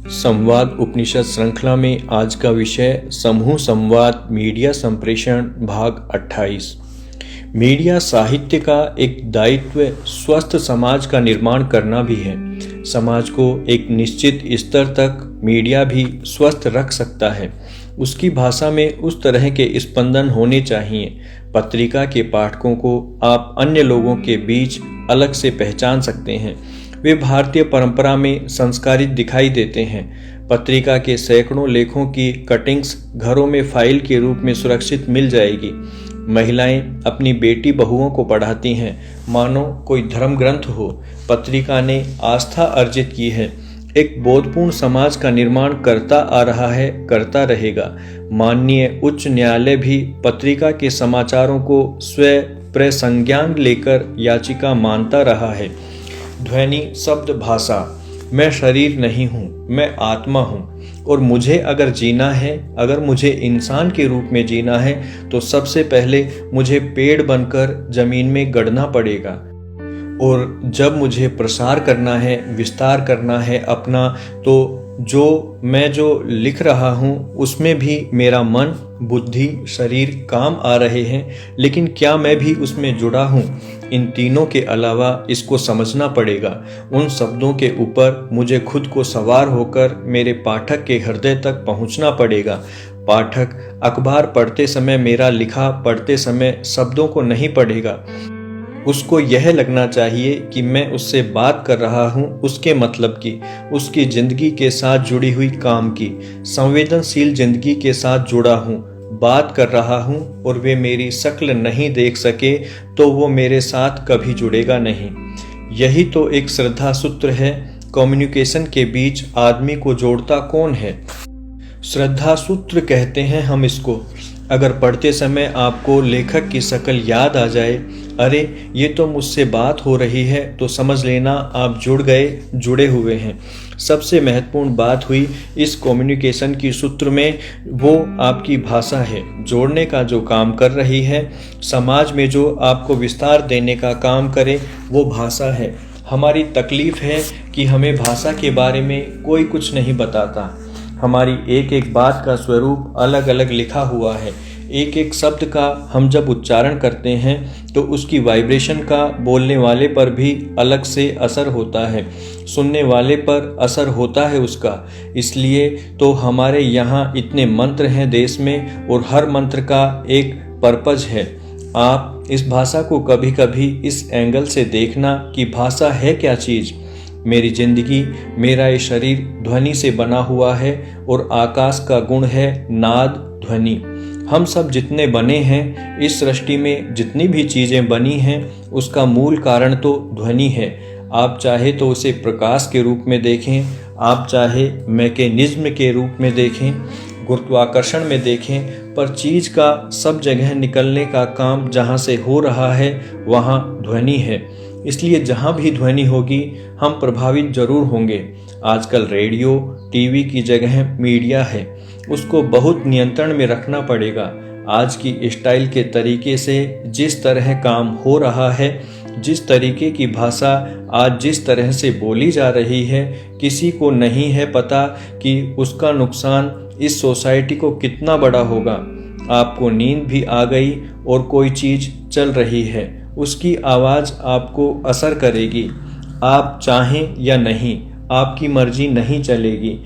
संवाद उपनिषद श्रृंखला में आज का विषय समूह संवाद मीडिया संप्रेषण भाग 28। मीडिया साहित्य का एक दायित्व स्वस्थ समाज का निर्माण करना भी है। समाज को एक निश्चित स्तर तक मीडिया भी स्वस्थ रख सकता है। उसकी भाषा में उस तरह के स्पंदन होने चाहिए। पत्रिका के पाठकों को आप अन्य लोगों के बीच अलग से पहचान सकते हैं। वे भारतीय परंपरा में संस्कारित दिखाई देते हैं। पत्रिका के सैकड़ों लेखों की कटिंग्स घरों में फाइल के रूप में सुरक्षित मिल जाएगी। महिलाएं अपनी बेटी बहुओं को पढ़ाती हैं मानो कोई धर्म ग्रंथ हो। पत्रिका ने आस्था अर्जित की है। एक बोधपूर्ण समाज का निर्माण करता आ रहा है, करता रहेगा। माननीय उच्च न्यायालय भी पत्रिका के समाचारों को स्वयं प्रसंज्ञान लेकर याचिका मानता रहा है। ध्वनि शब्द भाषा। मैं शरीर नहीं हूँ, मैं आत्मा हूँ और मुझे अगर जीना है, अगर मुझे इंसान के रूप में जीना है तो सबसे पहले मुझे पेड़ बनकर जमीन में गड़ना पड़ेगा। और जब मुझे प्रसार करना है, विस्तार करना है अपना, तो जो लिख रहा हूँ उसमें भी मेरा मन, बुद्धि, शरीर काम आ रहे हैं, लेकिन क्या मैं भी उसमें जुड़ा हूँ? इन तीनों के अलावा इसको समझना पड़ेगा। उन शब्दों के ऊपर मुझे खुद को सवार होकर मेरे पाठक के हृदय तक पहुँचना पड़ेगा। पाठक अखबार पढ़ते समय मेरा लिखा पढ़ते समय शब्दों को नहीं पढ़ेगा। उसको यह लगना चाहिए कि मैं उससे बात कर रहा हूँ उसके मतलब की, उसकी जिंदगी के साथ जुड़ी हुई काम की, संवेदनशील जिंदगी के साथ जुड़ा हूँ, बात कर रहा हूँ और वे मेरी शक्ल नहीं देख सके तो वो मेरे साथ कभी जुड़ेगा नहीं। यही तो एक श्रद्धा सूत्र है। कम्युनिकेशन के बीच आदमी को जोड़ता कौन है? श्रद्धा सूत्र कहते हैं हम इसको। अगर पढ़ते समय आपको लेखक की शक्ल याद आ जाए, अरे ये तो मुझसे बात हो रही है, तो समझ लेना आप जुड़ गए, जुड़े हुए हैं। सबसे महत्वपूर्ण बात हुई इस कम्युनिकेशन की सूत्र में, वो आपकी भाषा है। जोड़ने का जो काम कर रही है, समाज में जो आपको विस्तार देने का काम करे, वो भाषा है। हमारी तकलीफ है कि हमें भाषा के बारे में कोई कुछ नहीं बताता। हमारी एक एक बात का स्वरूप अलग अलग लिखा हुआ है। एक एक शब्द का हम जब उच्चारण करते हैं तो उसकी वाइब्रेशन का बोलने वाले पर भी अलग से असर होता है, सुनने वाले पर असर होता है उसका। इसलिए तो हमारे यहाँ इतने मंत्र हैं देश में, और हर मंत्र का एक पर्पज है। आप इस भाषा को कभी कभी इस एंगल से देखना कि भाषा है क्या चीज़। मेरी जिंदगी, मेरा ये शरीर ध्वनि से बना हुआ है और आकाश का गुण है नाद, ध्वनि। हम सब जितने बने हैं, इस सृष्टि में जितनी भी चीज़ें बनी हैं, उसका मूल कारण तो ध्वनि है। आप चाहे तो उसे प्रकाश के रूप में देखें, आप चाहे मैकेनिज्म के रूप में देखें, गुरुत्वाकर्षण में देखें, पर चीज़ का सब जगह निकलने का काम जहाँ से हो रहा है वहाँ ध्वनि है। इसलिए जहाँ भी ध्वनि होगी हम प्रभावित जरूर होंगे। आजकल रेडियो, टीवी की जगह मीडिया है, उसको बहुत नियंत्रण में रखना पड़ेगा। आज की स्टाइल के तरीके से जिस तरह काम हो रहा है, जिस तरीके की भाषा आज जिस तरह से बोली जा रही है, किसी को नहीं है पता कि उसका नुकसान इस सोसाइटी को कितना बड़ा होगा। आपको नींद भी आ गई और कोई चीज़ चल रही है, उसकी आवाज़ आपको असर करेगी। आप चाहें या नहीं, आपकी मर्जी नहीं चलेगी।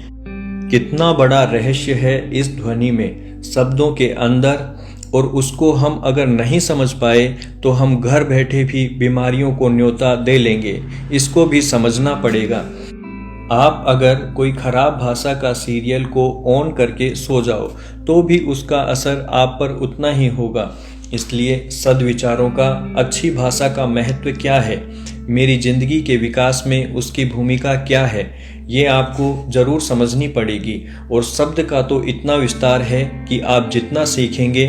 कितना बड़ा रहस्य है इस ध्वनि में, शब्दों के अंदर, और उसको हम अगर नहीं समझ पाए तो हम घर बैठे भी बीमारियों को न्योता दे लेंगे। इसको भी समझना पड़ेगा। आप अगर कोई खराब भाषा का सीरियल को ऑन करके सो जाओ तो भी उसका असर आप पर उतना ही होगा। इसलिए सद्विचारों का, अच्छी भाषा का महत्व क्या है, मेरी जिंदगी के विकास में उसकी भूमिका क्या है, ये आपको जरूर समझनी पड़ेगी। और शब्द का तो इतना विस्तार है कि आप जितना सीखेंगे,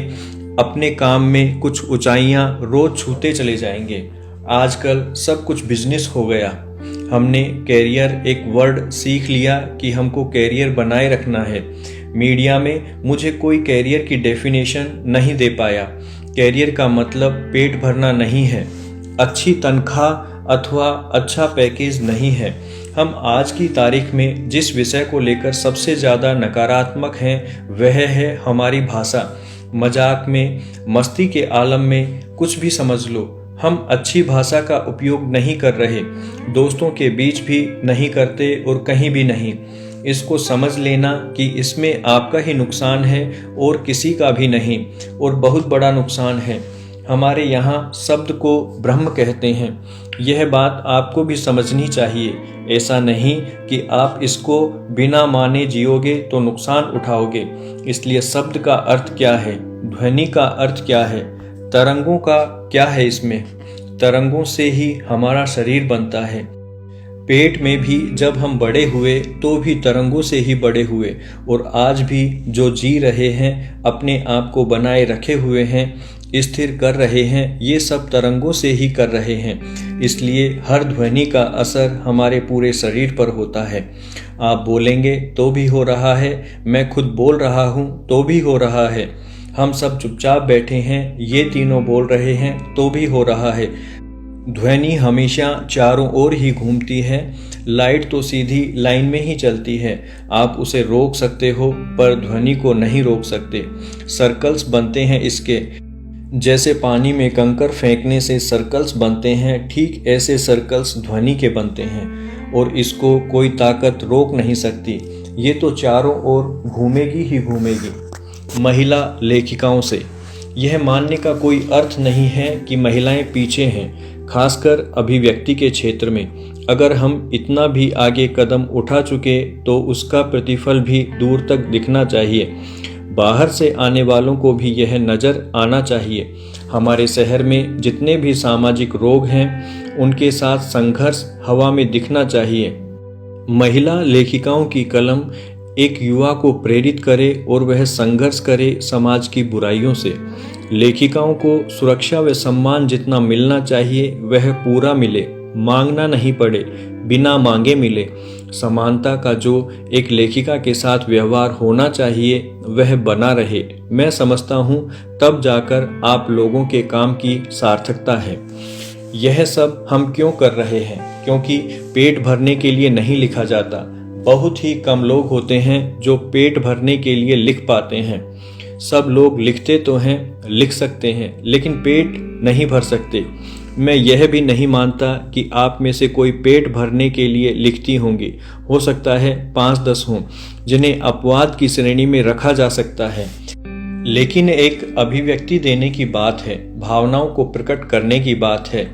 अपने काम में कुछ ऊंचाइयां रोज छूते चले जाएंगे। आजकल सब कुछ बिजनेस हो गया। हमने कैरियर एक वर्ड सीख लिया कि हमको कैरियर बनाए रखना है। मीडिया में मुझे कोई कैरियर की डेफिनेशन नहीं दे पाया। कैरियर का मतलब पेट भरना नहीं है, अच्छी तनख्वाह अथवा अच्छा पैकेज नहीं है। हम आज की तारीख में जिस विषय को लेकर सबसे ज़्यादा नकारात्मक हैं वह है हमारी भाषा। मजाक में, मस्ती के आलम में कुछ भी समझ लो, हम अच्छी भाषा का उपयोग नहीं कर रहे, दोस्तों के बीच भी नहीं करते और कहीं भी नहीं। इसको समझ लेना कि इसमें आपका ही नुकसान है और किसी का भी नहीं, और बहुत बड़ा नुकसान है। हमारे यहाँ शब्द को ब्रह्म कहते हैं। यह बात आपको भी समझनी चाहिए। ऐसा नहीं कि आप इसको बिना माने जियोगे तो नुकसान उठाओगे। इसलिए शब्द का अर्थ क्या है, ध्वनि का अर्थ क्या है, तरंगों का क्या है इसमें। तरंगों से ही हमारा शरीर बनता है। पेट में भी जब हम बड़े हुए तो भी तरंगों से ही बड़े हुए, और आज भी जो जी रहे हैं, अपने आप को बनाए रखे हुए हैं, स्थिर कर रहे हैं, ये सब तरंगों से ही कर रहे हैं। इसलिए हर ध्वनि का असर हमारे पूरे शरीर पर होता है। आप बोलेंगे तो भी हो रहा है, मैं खुद बोल रहा हूँ तो भी हो रहा है, हम सब चुपचाप बैठे हैं, ये तीनों बोल रहे हैं तो भी हो रहा है। ध्वनि हमेशा चारों ओर ही घूमती है। लाइट तो सीधी लाइन में ही चलती है, आप उसे रोक सकते हो पर ध्वनि को नहीं रोक सकते। सर्कल्स बनते हैं इसके, जैसे पानी में कंकर फेंकने से सर्कल्स बनते हैं, ठीक ऐसे सर्कल्स ध्वनि के बनते हैं, और इसको कोई ताकत रोक नहीं सकती। ये तो चारों ओर घूमेगी ही घूमेगी। महिला लेखिकाओं से यह मानने का कोई अर्थ नहीं है कि महिलाएं पीछे हैं, खासकर अभिव्यक्ति के क्षेत्र में। अगर हम इतना भी आगे कदम उठा चुके तो उसका प्रतिफल भी दूर तक दिखना चाहिए। बाहर से आने वालों को भी यह नज़र आना चाहिए। हमारे शहर में जितने भी सामाजिक रोग हैं, उनके साथ संघर्ष हवा में दिखना चाहिए। महिला लेखिकाओं की कलम एक युवा को प्रेरित करे और वह संघर्ष करे समाज की बुराइयों से। लेखिकाओं को सुरक्षा व सम्मान जितना मिलना चाहिए वह पूरा मिले, मांगना नहीं पड़े, बिना मांगे मिले। समानता का जो एक लेखिका के साथ व्यवहार होना चाहिए वह बना रहे। मैं समझता हूँ तब जाकर आप लोगों के काम की सार्थकता है। यह सब हम क्यों कर रहे हैं? क्योंकि पेट भरने के लिए नहीं लिखा जाता। बहुत ही कम लोग होते हैं जो पेट भरने के लिए लिख पाते हैं। सब लोग लिखते तो हैं, लिख सकते हैं, लेकिन पेट नहीं भर सकते। मैं यह भी नहीं मानता कि आप में से कोई पेट भरने के लिए लिखती होंगी। हो सकता है 5-10 हों जिन्हें अपवाद की श्रेणी में रखा जा सकता है, लेकिन एक अभिव्यक्ति देने की बात है, भावनाओं को प्रकट करने की बात है,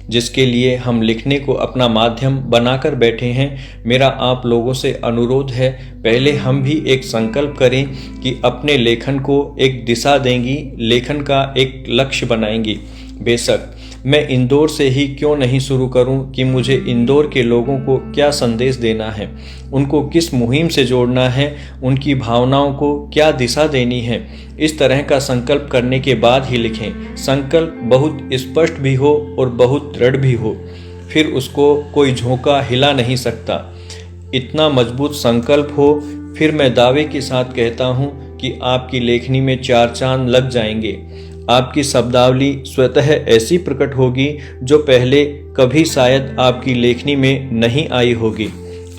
जिसके लिए हम लिखने को अपना माध्यम बनाकर बैठे हैं। मेरा आप लोगों से अनुरोध है, पहले हम भी एक संकल्प करें कि अपने लेखन को एक दिशा देंगी, लेखन का एक लक्ष्य बनाएंगी। बेशक मैं इंदौर से ही क्यों नहीं शुरू करूं कि मुझे इंदौर के लोगों को क्या संदेश देना है, उनको किस मुहिम से जोड़ना है, उनकी भावनाओं को क्या दिशा देनी है। इस तरह का संकल्प करने के बाद ही लिखें। संकल्प बहुत स्पष्ट भी हो और बहुत दृढ़ भी हो, फिर उसको कोई झोंका हिला नहीं सकता। इतना मजबूत संकल्प हो, फिर मैं दावे के साथ कहता हूँ कि आपकी लेखनी में 4 चांद लग जाएंगे। आपकी शब्दावली स्वतः ऐसी प्रकट होगी जो पहले कभी शायद आपकी लेखनी में नहीं आई होगी।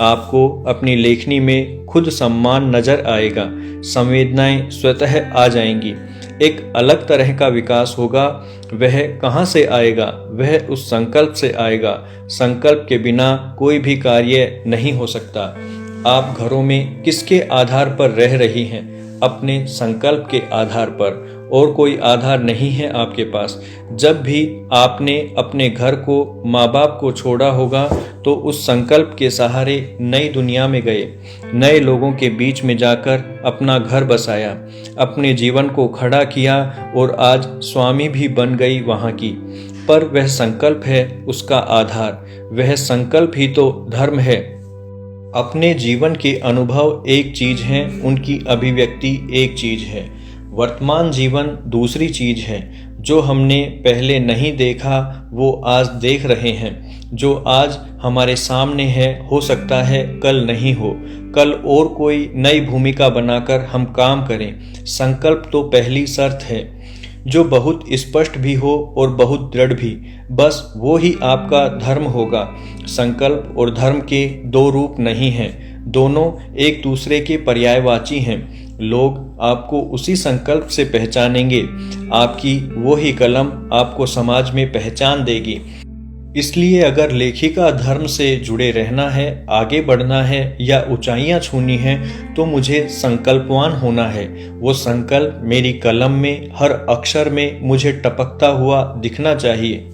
आपको अपनी लेखनी में खुद सम्मान नजर आएगा, संवेदनाएं स्वतः आ जाएंगी। एक अलग तरह का विकास होगा। वह कहाँ से आएगा? वह उस संकल्प से आएगा। संकल्प के बिना कोई भी कार्य नहीं हो सकता। आप घरों में किसके आधार पर रह रही हैं? अपने संकल्प के आधार पर, और कोई आधार नहीं है आपके पास। जब भी आपने अपने घर को, माँ बाप को छोड़ा होगा तो उस संकल्प के सहारे नई दुनिया में गए, नए लोगों के बीच में जाकर अपना घर बसाया, अपने जीवन को खड़ा किया और आज स्वामी भी बन गई वहाँ की। पर वह संकल्प है उसका आधार, वह संकल्प ही तो धर्म है। अपने जीवन के अनुभव एक चीज है, उनकी अभिव्यक्ति एक चीज है। वर्तमान जीवन दूसरी चीज है। जो हमने पहले नहीं देखा वो आज देख रहे हैं। जो आज हमारे सामने है हो सकता है कल नहीं हो। कल और कोई नई भूमिका बनाकर हम काम करें। संकल्प तो पहली शर्त है। जो बहुत स्पष्ट भी हो और बहुत दृढ़ भी, बस वो ही आपका धर्म होगा। संकल्प और धर्म के दो रूप नहीं हैं, दोनों एक दूसरे के पर्यायवाची हैं। लोग आपको उसी संकल्प से पहचानेंगे, आपकी वो ही कलम आपको समाज में पहचान देगी। इसलिए अगर लेखिका धर्म से जुड़े रहना है, आगे बढ़ना है या ऊंचाइयां छूनी हैं, तो मुझे संकल्पवान होना है। वो संकल्प मेरी कलम में, हर अक्षर में मुझे टपकता हुआ दिखना चाहिए।